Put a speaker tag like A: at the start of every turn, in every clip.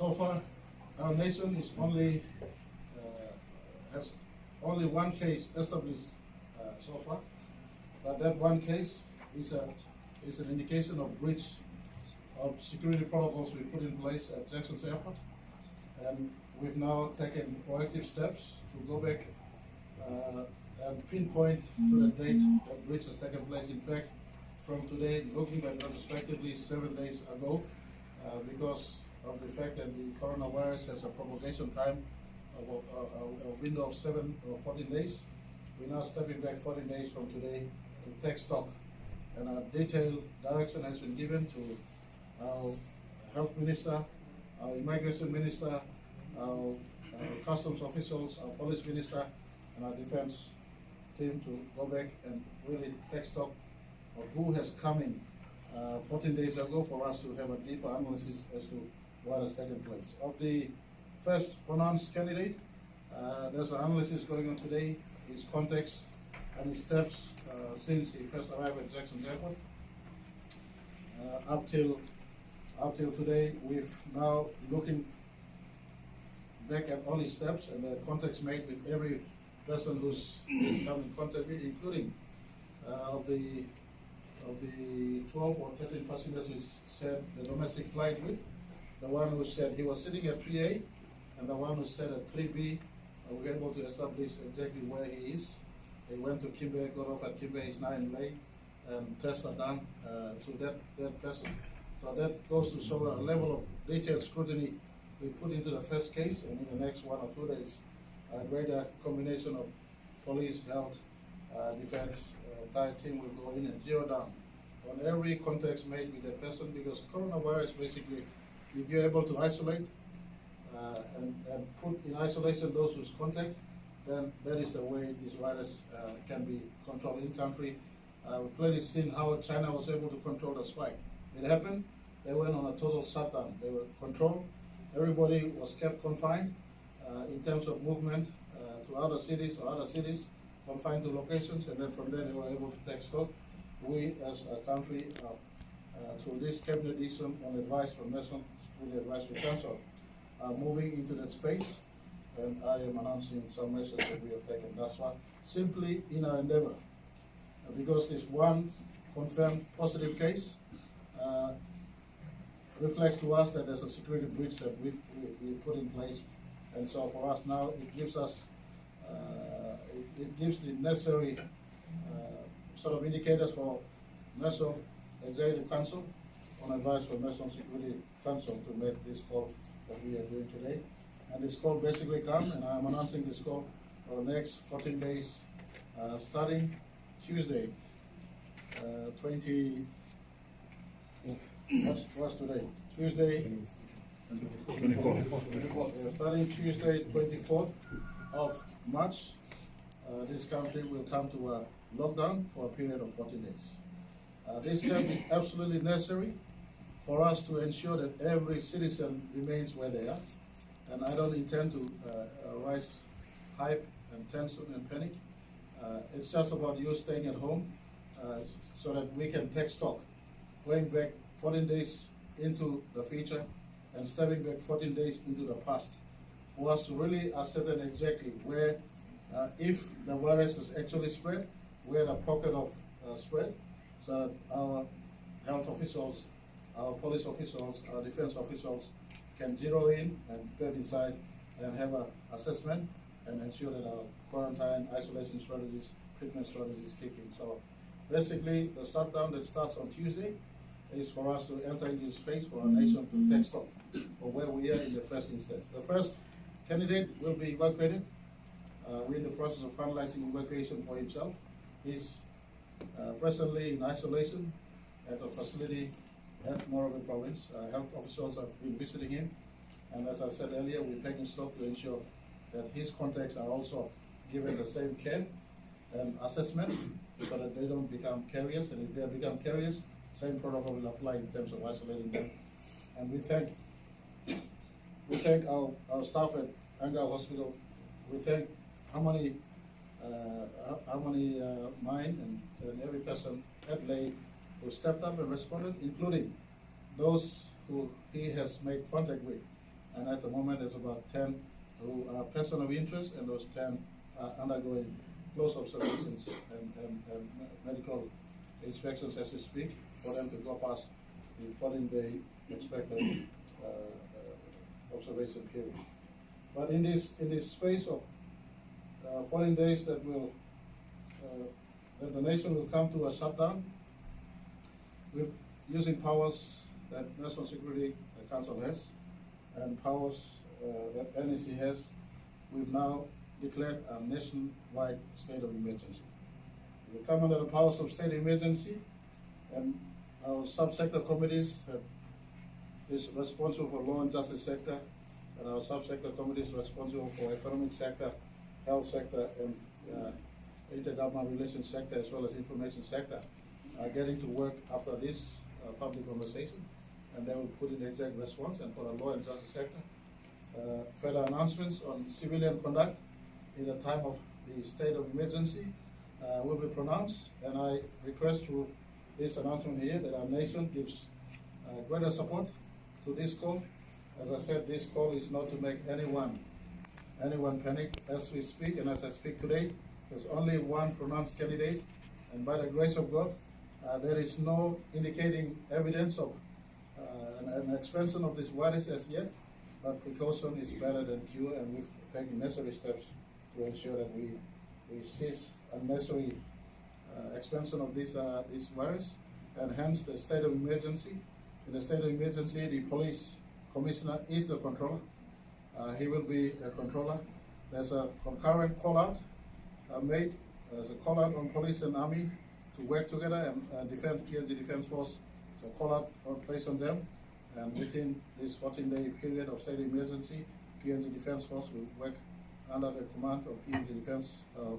A: So far, our nation is only has only one case established so far, but that one case is an indication of breach of security protocols we put in place at Jackson's airport, and we've now taken proactive steps to go back and pinpoint to the date that breach has taken place. In fact, from today, looking back retrospectively 7 days ago, because of the fact that the coronavirus has a propagation time of a window of 7 or 14 days, we're now stepping back 14 days from today to take stock. And a detailed direction has been given to our health minister, our immigration minister, our customs officials, our police minister, and our defense team to go back and really take stock of who has come in 14 days ago for us to have a deeper analysis as to what has taken place. Of the first pronounced candidate, there's an analysis going on today, his context and his steps since he first arrived at Jackson's airport. Up till today, we've now looking back at all his steps and the context made with every person who's come in contact with, including of the 12 or 13 passengers he said the domestic flight with, the one who said he was sitting at 3A, and the one who said at 3B. We were able to establish exactly where he is. He went to Kimbe, got off at Kimbe, he's now in Ley, and tests are done to that person. So that goes to show a level of detailed scrutiny we put into the first case, and in the next 1 or 2 days, a greater combination of police, health, defense, entire team will go in and zero down on every context made with that person, because coronavirus basically, if you're able to isolate and put in isolation those whose contact, then that is the way this virus can be controlled in country. We've clearly seen how China was able to control the spike. It happened, they went on a total shutdown. They were controlled, everybody was kept confined in terms of movement to other cities, confined to locations, and then from there they were able to take stock. We as a country, through this cabinet decision on advice from National Security Advisory Council, are moving into that space, and I am announcing some measures that we have taken thus far, simply in our endeavor, because this one confirmed positive case reflects to us that there's a security breach that we put in place, and so for us now it gives us it gives the necessary sort of indicators for National Executive Council on advice from National Security Council to make this call that we are doing today. And this call basically comes, and I'm announcing this call for the next 14 days, starting Tuesday, 20. What's today? Tuesday. 24. Starting Tuesday, 24th of March, this country will come to a lockdown for a period of 14 days. This step is absolutely necessary for us to ensure that every citizen remains where they are. And I don't intend to raise hype and tension and panic. It's just about you staying at home so that we can take stock, going back 14 days into the future and stepping back 14 days into the past, for us to really ascertain exactly where, if the virus is actually spread, where the pocket of spread, so that our health officials, our police officials, our defense officials can zero in and get inside and have an assessment and ensure that our quarantine, isolation strategies, treatment strategies kick in. So basically, the shutdown that starts on Tuesday is for us to enter into this phase for our nation to take stock of where we are in the first instance. The first candidate will be evacuated. We're in the process of finalizing evacuation for himself. He's presently in isolation at a facility at Marape province. Health officials have been visiting him, and as I said earlier, we're taking stock to ensure that his contacts are also given the same care and assessment so that they don't become carriers, and if they become carriers, same protocol will apply in terms of isolating them. And we thank our staff at Angao Hospital. We thank Harmony Mind and every person at Ley who stepped up and responded, including those who he has made contact with and at the moment there's about 10 who are persons of interest, and those 10 are undergoing close observations and medical inspections as we speak, for them to go past the 14-day expected observation period. But in this space of 14 days that will that the nation will come to a shutdown, with using powers that National Security Council has and powers that NEC has, we've now declared a nationwide state of emergency. We come under the powers of state of emergency, and our subsector committees is responsible for law and justice sector, and our subsector committees responsible for economic sector, health sector, and intergovernmental relations sector, as well as information sector, are getting to work after this public conversation, and they will put in the exact response. And for the law and justice sector, further announcements on civilian conduct in the time of the state of emergency will be pronounced, and I request through this announcement here that our nation gives greater support to this call. As I said, this call is not to make anyone panic. As we speak, and as I speak today, there's only one pronounced candidate, and by the grace of God, there is no indicating evidence of an expansion of this virus as yet, but precaution is better than cure, and we've taken necessary steps to ensure that we cease unnecessary expansion of this virus, and hence the state of emergency. In the state of emergency, the police commissioner is the controller. He will be a controller. There's a concurrent call-out made. There's a call-out on police and army to work together, and PNG Defence Force, so call-out placed on them. And within this 14-day period of state of emergency, PNG Defence Force will work under the command of PNG Defence, the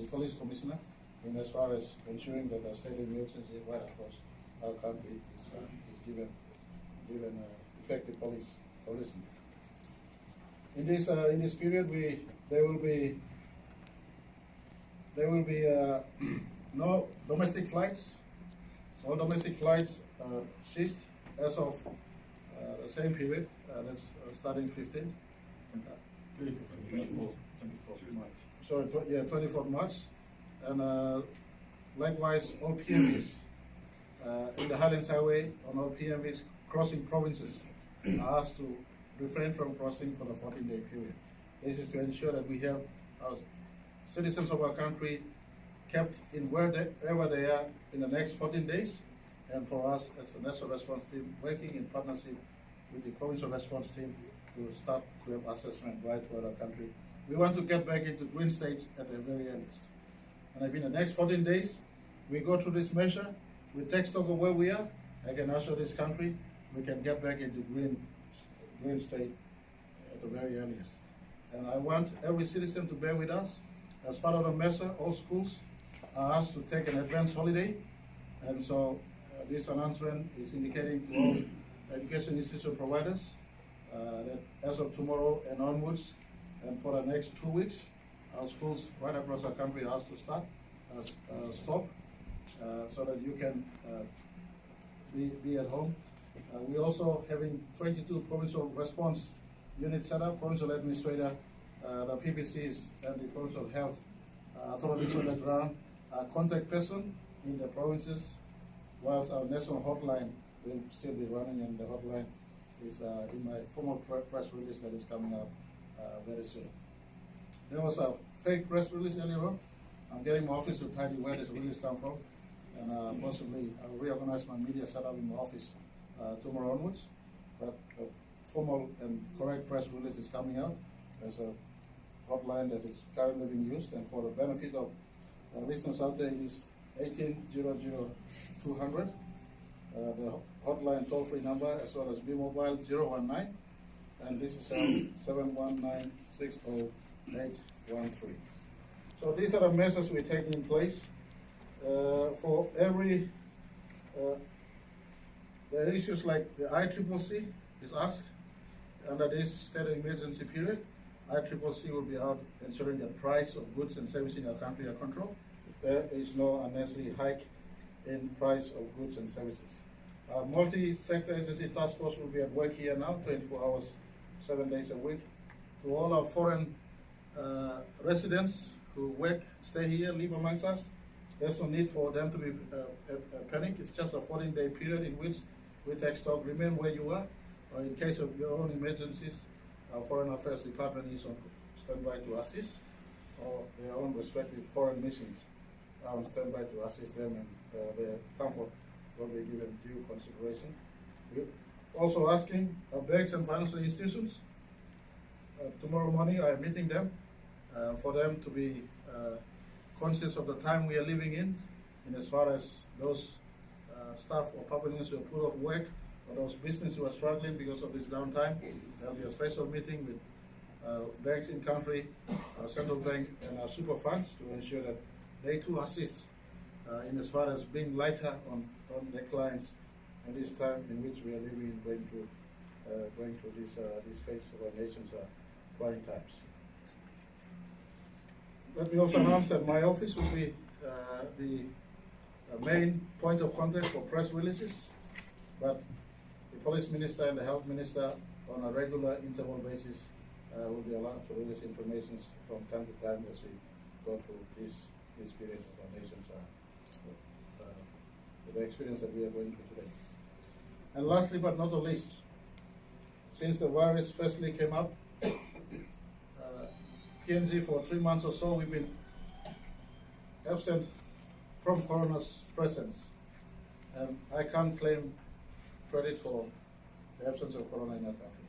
A: police commissioner, in as far as ensuring that the state of emergency right across our country is given effective policing. In this period, there will be no domestic flights. So all domestic flights ceased as of the same period. That's starting 15. 24th March. Sorry, 24th March. And likewise, all PMVs in the Highlands Highway, on all PMVs crossing provinces, are asked to refrain from crossing for the 14-day period. This is to ensure that we have our citizens of our country kept in wherever they are in the next 14 days, and for us as the National Response Team, working in partnership with the Provincial Response Team to start to have assessment right throughout our country. We want to get back into green states at the very earliest. And if in the next 14 days we go through this measure, we take stock of where we are, I can assure this country we can get back into green state at the very earliest. And I want every citizen to bear with us. As part of the measure, all schools are asked to take an advanced holiday, and so this announcement is indicating to all education institution providers that as of tomorrow and onwards, and for the next 2 weeks, our schools right across our country are asked to stop, so that you can be at home. We're also having 22 provincial response units set up, provincial administrator, the PPCs, and the provincial health authorities on the ground, contact person in the provinces, whilst our national hotline will still be running, and the hotline is in my formal press release that is coming out very soon. There was a fake press release earlier on. I'm getting my office to tidy where this release come from, and possibly I'll reorganize my media setup in my office tomorrow onwards. But a formal and correct press release is coming out. There's a hotline that is currently being used, and for the benefit of listeners out there, it is 1800-200. The hotline toll-free number, as well as B-Mobile 019, and this is 719-60813. So these are the measures we're taking in place. For every the issues like the ICCC is asked under this state of emergency period. ICCC will be out ensuring the price of goods and services in our country are controlled. There is no unnecessary hike in price of goods and services. Our multi-sector agency task force will be at work here now, 24 hours 7 days a week. To all our foreign residents who work, stay here, live amongst us, there's no need for them to be panic. It's just a 14-day period in which we take stock, remain where you are, or in case of your own emergencies, our Foreign Affairs Department is on standby to assist, or their own respective foreign missions are on standby to assist them, and their comfort will be given due consideration. We're also asking our banks and financial institutions, tomorrow morning I am meeting them, for them to be conscious of the time we are living in as far as those staff or Papuans who are put off work, or those businesses who are struggling because of this downtime. There'll be a special meeting with banks in country, our central bank, and our super funds to ensure that they too assist in as far as being lighter on their clients at this time in which we are living, going through this phase of our nation's trying times. Let me also announce that my office will be the main point of contact for press releases, but the police minister and the health minister on a regular interval basis will be allowed to release information from time to time as we go through this period of our nation's with the experience that we are going through today. And lastly but not the least, since the virus firstly came up, PNG for 3 months or so we've been absent from coroner's presence, and I can't claim credit for the absence of corona in our country.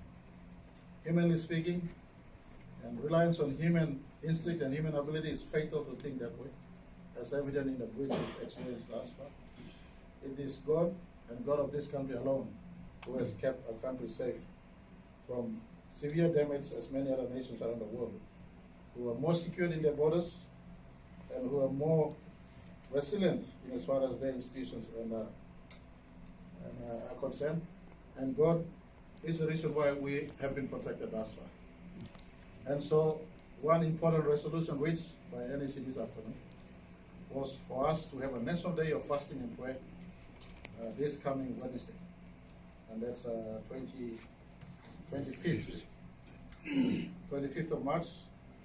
A: Humanly speaking, and reliance on human instinct and human ability is fatal to think that way, as evident in the breach we've experienced last far. It is God and God of this country alone who has kept our country safe from severe damage, as many other nations around the world, who are more secured in their borders and who are more resilient in as far as their institutions are concerned. And God is the reason why we have been protected thus far. And so one important resolution reached by NEC this afternoon was for us to have a national day of fasting and prayer this coming Wednesday. And that's 25th of March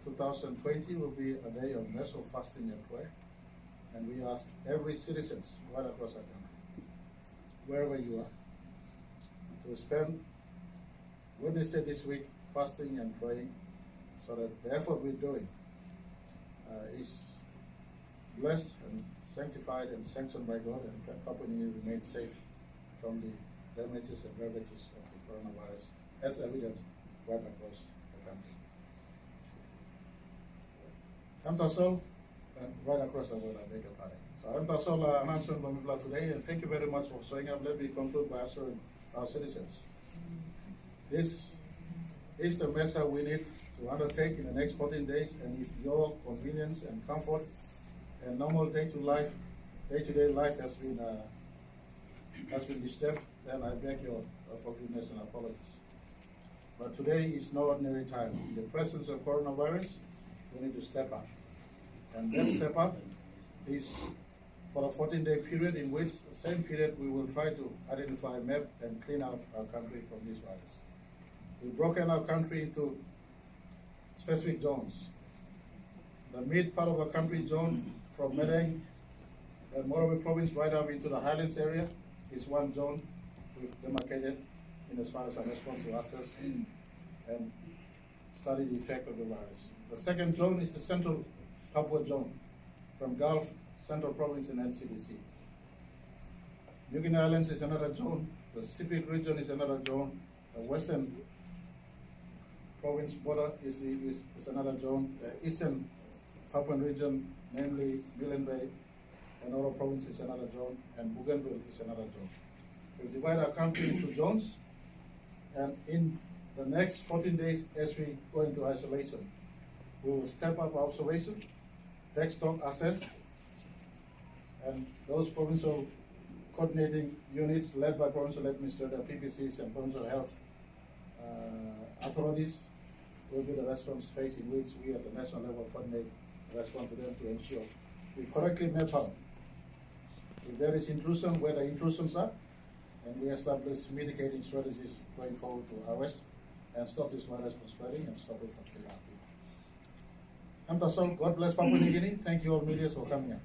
A: 2020 will be a day of national fasting and prayer. And we ask every citizen right across our country, wherever you are, to spend Wednesday this week fasting and praying, so that the effort we're doing is blessed and sanctified and sanctioned by God, and can Papua New Guinea remain safe from the damages and ravages of the coronavirus, as evident right across the country. I'm Tasol, and right across the world, I beg your pardon. So I'm Tasol announcement from Mibla today, and thank you very much for showing up. Let me conclude by assuring our citizens, this is the measure we need to undertake in the next 14 days, and if your convenience and comfort and normal day-to-day life has been disturbed, then I beg your forgiveness and apologies. But today is no ordinary time. In the presence of coronavirus, we need to step up. And that step up is for a 14-day period, in which the same period we will try to identify, map, and clean out our country from this virus. We've broken our country into specific zones. The mid part of our country zone, from Medang and Marape province right up into the highlands area, is one zone we've demarcated in as far as our response to access and study the effect of the virus. The second zone is the central Papua zone, from Gulf, Central Province, and NCDC. New Guinea Islands is another zone. The Pacific region is another zone. The Western Province border is another zone. The Eastern Papuan region, namely Milne Bay and Oro Province, is another zone, and Bougainville is another zone. We divide our country into zones, and in the next 14 days, as we go into isolation, we will step up our observation, take stock, assess, and those provincial coordinating units led by provincial administrator, PPCs, and provincial health authorities will be the response phase in which we at the national level coordinate and respond to them to ensure we correctly map out if there is intrusion, where the intrusions are, and we establish mitigating strategies going forward to arrest and stop this virus from spreading and stop it from killing our people. God bless Papua New Guinea. Thank you all media for coming in.